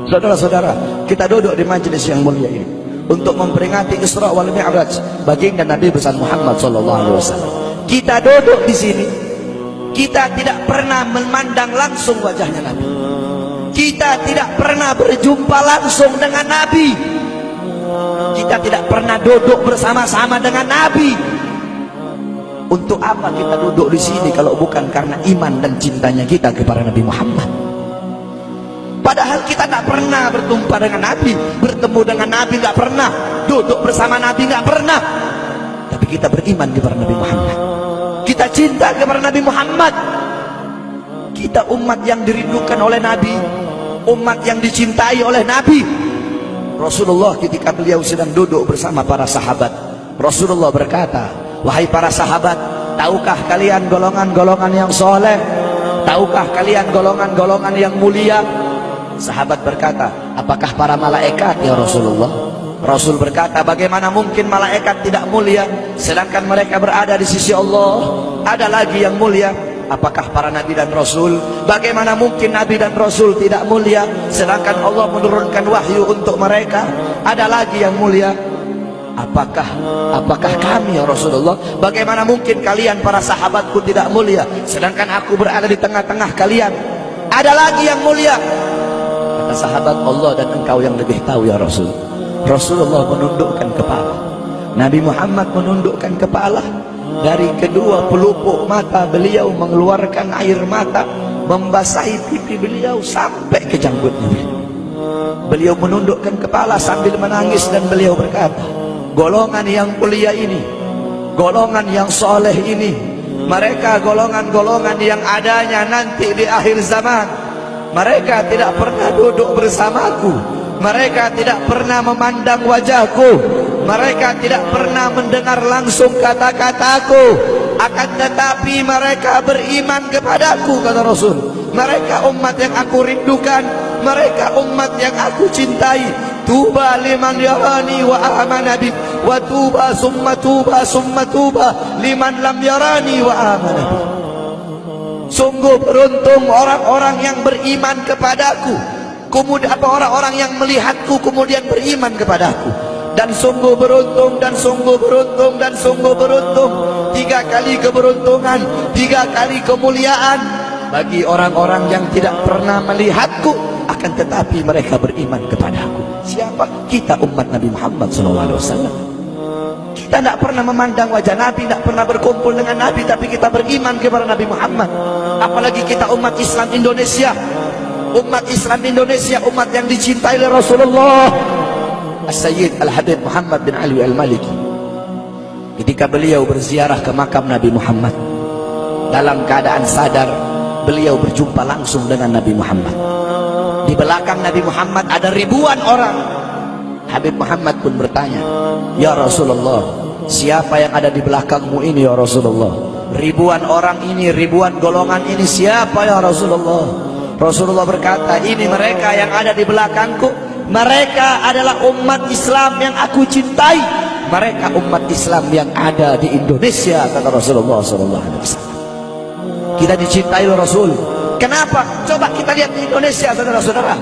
Saudara-saudara, kita duduk di majelis yang mulia ini untuk memperingati Isra wal Mi'raj baginda Nabi besar Muhammad SAW. Kita duduk di sini, kita tidak pernah memandang langsung wajahnya Nabi. Kita tidak pernah berjumpa langsung dengan Nabi. Kita tidak pernah duduk bersama-sama dengan Nabi. Untuk apa kita duduk di sini kalau bukan karena iman dan cintanya kita kepada Nabi Muhammad? Padahal kita tak pernah berjumpa dengan Nabi, bertemu dengan Nabi nggak pernah, duduk bersama Nabi nggak pernah. Tapi kita beriman kepada Nabi Muhammad. Kita cinta kepada Nabi Muhammad. Kita umat yang dirindukan oleh Nabi, umat yang dicintai oleh Nabi. Rasulullah ketika beliau sedang duduk bersama para sahabat, Rasulullah berkata, wahai para sahabat, tahukah kalian golongan-golongan yang soleh? Tahukah kalian golongan-golongan yang mulia? Sahabat berkata, apakah para malaikat ya Rasulullah? Rasul berkata, bagaimana mungkin malaikat tidak mulia sedangkan mereka berada di sisi Allah? Ada lagi yang mulia. Apakah para nabi dan rasul? Bagaimana mungkin nabi dan rasul tidak mulia sedangkan Allah menurunkan wahyu untuk mereka? Ada lagi yang mulia. Apakah kami ya Rasulullah? Bagaimana mungkin kalian para sahabatku tidak mulia sedangkan aku berada di tengah-tengah kalian? Ada lagi yang mulia. Kata sahabat, Allah dan engkau yang lebih tahu ya Rasul. Rasulullah menundukkan kepala, Nabi Muhammad menundukkan kepala. Dari kedua pelupuk mata beliau mengeluarkan air mata, membasahi pipi beliau sampai ke janggutnya. Beliau menundukkan kepala sambil menangis dan beliau berkata, golongan yang mulia ini, golongan yang soleh ini, mereka golongan-golongan yang adanya nanti di akhir zaman. Mereka tidak pernah duduk bersamaku, mereka tidak pernah memandang wajahku, mereka tidak pernah mendengar langsung kata-kataku, akan tetapi mereka beriman kepadaku, kata Rasul. Mereka umat yang aku rindukan, mereka umat yang aku cintai. Tuba liman yarani wa amana bi, wa tuba summa tuba liman lam yarani wa amana bi. Sungguh beruntung orang-orang yang beriman kepadaku, kemudian orang-orang yang melihatku kemudian beriman kepadaku. Dan sungguh beruntung, dan sungguh beruntung, dan sungguh beruntung. 3 kali keberuntungan, 3 kali kemuliaan bagi orang-orang yang tidak pernah melihatku akan tetapi mereka beriman kepadaku. Siapa? Kita umat Nabi Muhammad SAW. Kita tidak pernah memandang wajah Nabi, tidak pernah berkumpul dengan Nabi, tapi kita beriman kepada Nabi Muhammad. Apalagi kita umat Islam Indonesia. Umat Islam Indonesia, umat yang dicintai oleh Rasulullah. As-Sayyid Al-Habib Muhammad bin Ali Al-Maliki, ketika beliau berziarah ke makam Nabi Muhammad, dalam keadaan sadar beliau berjumpa langsung dengan Nabi Muhammad. Di belakang Nabi Muhammad ada ribuan orang. Habib Muhammad pun bertanya, ya Rasulullah, siapa yang ada di belakangmu ini ya Rasulullah? Ribuan orang ini, ribuan golongan ini, siapa ya Rasulullah? Rasulullah berkata, ini mereka yang ada di belakangku. Mereka adalah umat Islam yang aku cintai. Mereka umat Islam yang ada di Indonesia, kata Rasulullah SAW. Kita dicintai oleh Rasul. Kenapa? Coba kita lihat di Indonesia, saudara-saudara.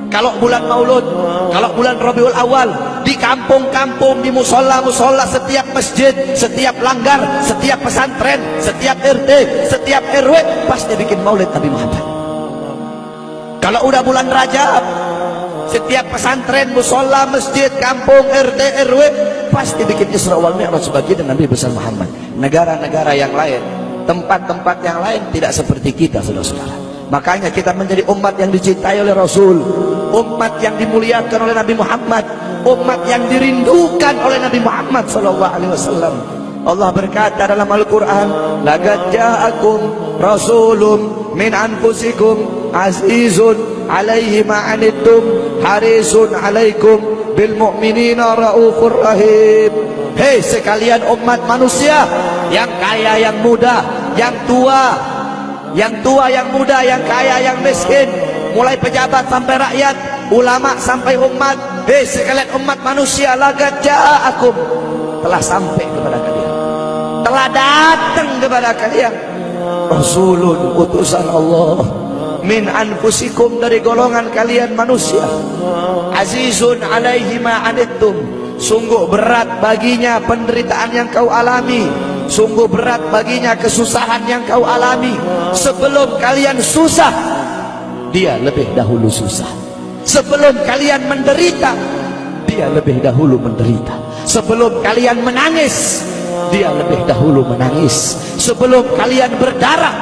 Kalau bulan Maulud, kalau bulan Rabiul Awal, di kampung-kampung, di musola-musola, setiap masjid, setiap langgar, setiap pesantren, setiap RT, setiap RW pasti bikin maulid Nabi Muhammad. Kalau udah bulan Rajab, setiap pesantren, musola, masjid, kampung, RT, RW pasti bikin Isra wal Mi'raj sebagian Nabi besar Muhammad. Negara-negara yang lain, tempat-tempat yang lain tidak seperti kita, saudara-saudara. Makanya kita menjadi umat yang dicintai oleh Rasul, umat yang dimuliakan oleh Nabi Muhammad, umat yang dirindukan oleh Nabi Muhammad SAW. Allah berkata dalam Al-Quran, laqad ja'akum rasulun min anfusikum azizun alaihi ma'anittum harisun alaikum bil mu'minina raufur rahim. Hei sekalian umat manusia, yang kaya, yang muda, yang tua, yang muda, yang kaya, yang miskin, mulai pejabat sampai rakyat, ulama sampai umat. Hei sekalian umat manusia, laqad ja'akum, telah sampai kepada kalian, telah datang kepada kalian rasulun, utusan Allah, min anfusikum, dari golongan kalian manusia. Azizun alaihi ma anittum, sungguh berat baginya penderitaan yang kau alami, sungguh berat baginya kesusahan yang kau alami. Sebelum kalian susah, dia lebih dahulu susah. Sebelum kalian menderita, dia lebih dahulu menderita. Sebelum kalian menangis, dia lebih dahulu menangis. Sebelum kalian berdarah,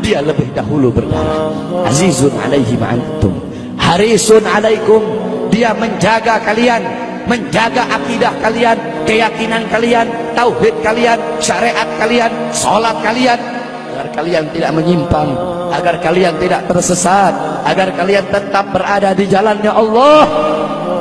dia lebih dahulu berdarah. Azizun alaihi ma'antum, harisun alaikum, dia menjaga kalian, menjaga akidah kalian, keyakinan kalian, tauhid kalian, syariat kalian, sholat kalian, agar kalian tidak menyimpang, agar kalian tidak tersesat, agar kalian tetap berada di jalannya Allah.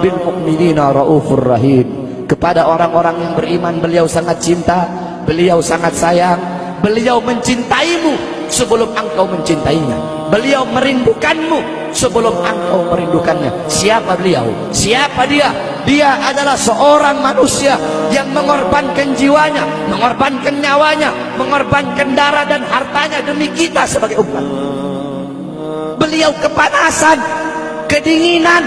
Bil mu'minina raufur rahim, kepada orang-orang yang beriman beliau sangat cinta, beliau sangat sayang, beliau mencintaimu sebelum engkau mencintainya, beliau merindukanmu sebelum engkau merindukannya. Siapa beliau? Siapa dia? Dia adalah seorang manusia yang mengorbankan jiwanya, mengorbankan nyawanya, mengorbankan darah dan hartanya demi kita sebagai umat. Beliau kepanasan, kedinginan,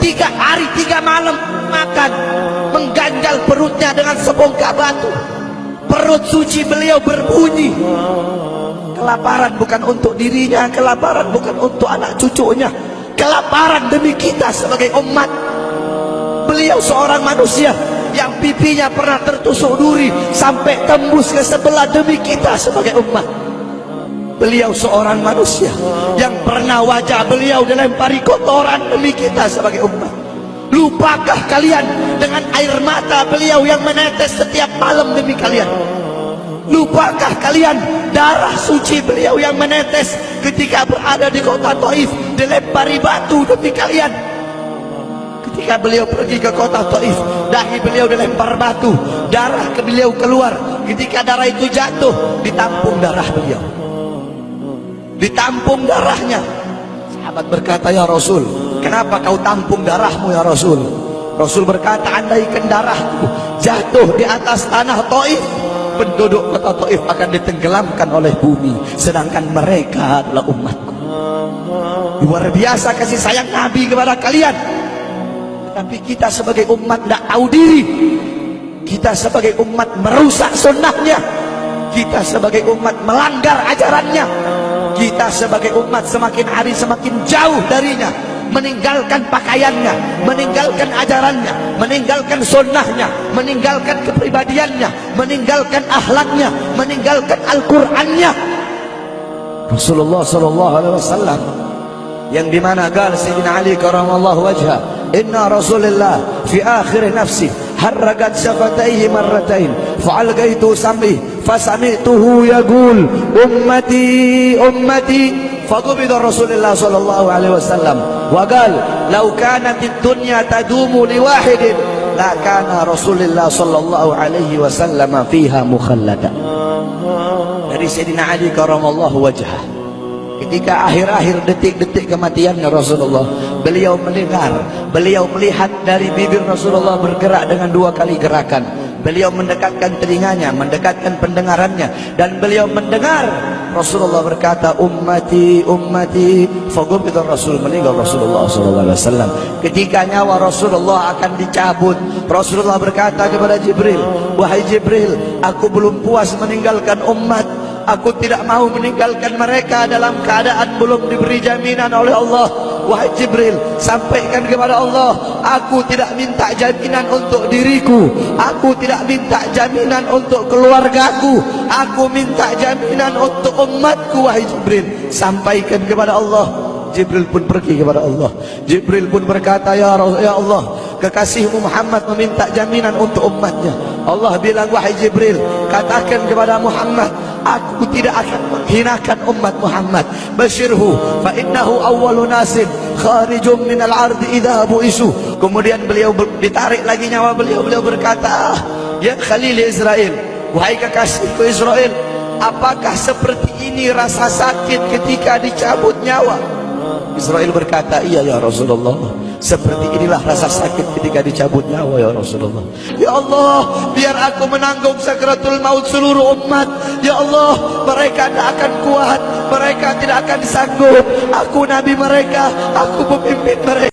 3 hari 3 malam makan, mengganjal perutnya dengan sebongkah batu. Perut suci beliau berbunyi. Kelaparan bukan untuk dirinya, kelaparan bukan untuk anak cucunya, kelaparan demi kita sebagai umat. Beliau seorang manusia yang pipinya pernah tertusuk duri sampai tembus ke sebelah demi kita sebagai umat. Beliau seorang manusia yang pernah wajah beliau dilempari kotoran demi kita sebagai umat. Lupakah kalian dengan air mata beliau yang menetes setiap malam demi kalian? Lupakah kalian darah suci beliau yang menetes ketika berada di kota Taif, dilempari batu demi kalian? Ketika beliau pergi ke kota Taif, dahi beliau dilempar batu, darah ke beliau keluar. Ketika darah itu jatuh, ditampung darah beliau, ditampung darahnya. Sahabat berkata, ya Rasul, kenapa kau tampung darahmu ya Rasul? Rasul berkata, andaikan darahku jatuh di atas tanah Taif, penduduk kota Taif akan ditenggelamkan oleh bumi, sedangkan mereka adalah umatku. Luar biasa kasih sayang Nabi kepada kalian. Tapi kita sebagai umat tidak tahu diri. Kita sebagai umat merusak sunnahnya. Kita sebagai umat melanggar ajarannya. Kita sebagai umat semakin hari semakin jauh darinya, meninggalkan pakaiannya, meninggalkan ajarannya, meninggalkan sunnahnya, meninggalkan kepribadiannya, meninggalkan akhlaknya, meninggalkan Al-Qur'annya. Rasulullah sallallahu alaihi wasallam yang dimana qala Sayyidina Ali karamallahu wajha, inna Rasulullah fi akhir nafsi harragat syafataihi marratain fa'algaitu sam'i fasami'tuhu yaqul ummati ummati faqubida Rasulullah sallallahu alaihi wasallam wa qala law kanat ad-dunya tadumu li wahidin la kana Rasulullah sallallahu alaihi wasallam fiha mukhallada. Dari Sayyidina Ali karamallahu wajhah, ketika akhir-akhir detik-detik kematiannya Rasulullah, beliau mendengar, beliau melihat dari bibir Rasulullah bergerak dengan 2 kali gerakan. Beliau mendekatkan telinganya, mendekatkan pendengarannya, dan beliau mendengar Rasulullah berkata, ummati ummati. Faqubida Rasul, meninggal Rasulullah sallallahu alaihi wasallam. Ketika nyawa Rasulullah akan dicabut, Rasulullah berkata kepada Jibril, wahai Jibril, aku belum puas meninggalkan umat. Aku tidak mau meninggalkan mereka dalam keadaan belum diberi jaminan oleh Allah. Wahai Jibril, sampaikan kepada Allah, aku tidak minta jaminan untuk diriku, aku tidak minta jaminan untuk keluargaku, aku minta jaminan untuk umatku. Wahai Jibril, sampaikan kepada Allah. Jibril pun pergi kepada Allah. Jibril pun berkata, ya Allah, kekasihmu Muhammad meminta jaminan untuk umatnya. Allah bilang, wahai Jibril, katakan kepada Muhammad, aku tidak akan menghinakan umat Muhammad. Basyirhu fa innahu awwalu nasin kharijum minal ardi idza bu'isu. Kemudian beliau ditarik lagi nyawa beliau. Beliau berkata, ya Khalil Israel, wahai kekasihku Israel, apakah seperti ini rasa sakit ketika dicabut nyawa? Israel berkata, iya ya Rasulullah, seperti inilah rasa sakit ketika dicabut nyawa ya Rasulullah. Ya Allah, biar aku menanggung sakratul maut seluruh umat, Ya Allah, mereka tidak akan kuat, mereka tidak akan sanggup. Aku nabi mereka, aku pemimpin mereka.